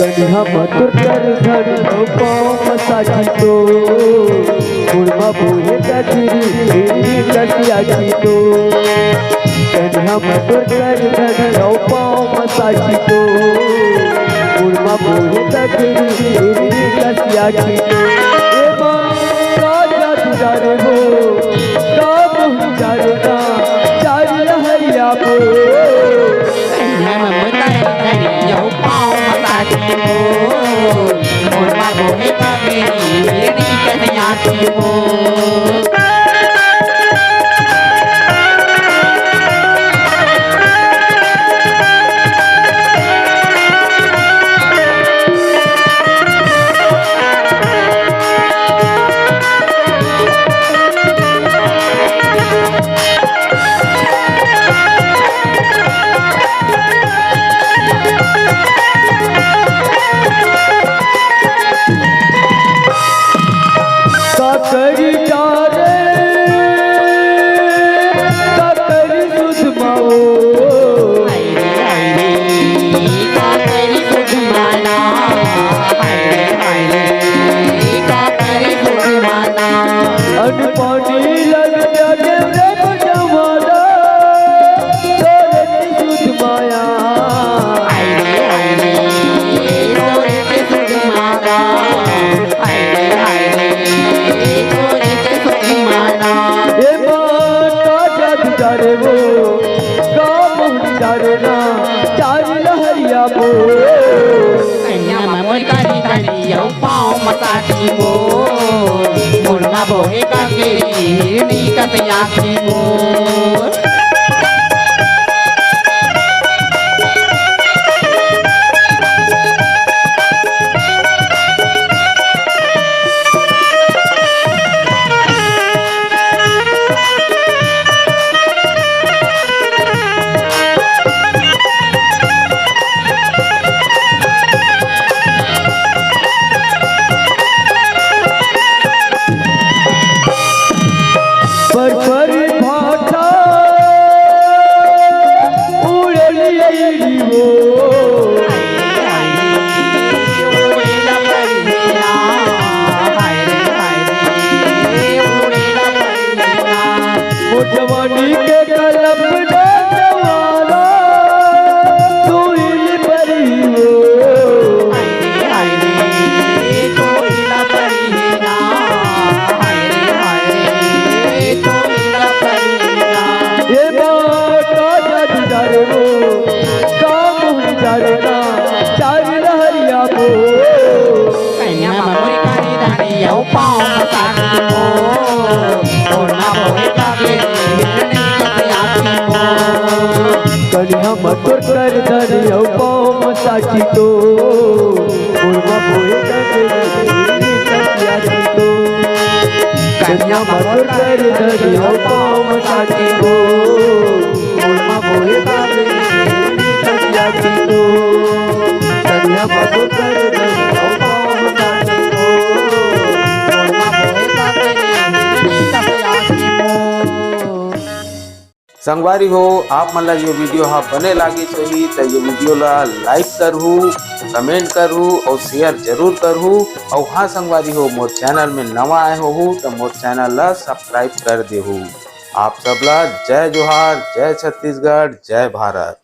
कन्या मधुर कर धन पाँव मसाजी तो गुड़मा बोले कचरी कसिया की तो कन्या मधुर कर धन पाँव मसाजी तो गुड़मा बोले कचरी कसिया की तो ए राजा तुझारे हो काम तुझारे ना चारी लहरिया को कन्या मधुर कर धरियो पाँव मसाजी तो गुड़मा बोले कसिया की तो कन्या मधुर कर धरियो पाँव मसाजी तो गुड़मा बोले कसिया की तो कन्या मधुर कर धरियो पाँव मसाजी तो गुड़मा बोले संगवारी हो आप मन ये वीडियो हाँ बने लगी सही तो ये वीडियो ला लाइक करूँ, कमेंट करूँ और शेयर जरूर करूँ। और हाँ संगवारी हो मोर चैनल में नवा आए हो तो मोर चैनल ला सब्सक्राइब कर देहू। आप सबला जय जोहार, जय छत्तीसगढ़, जय भारत।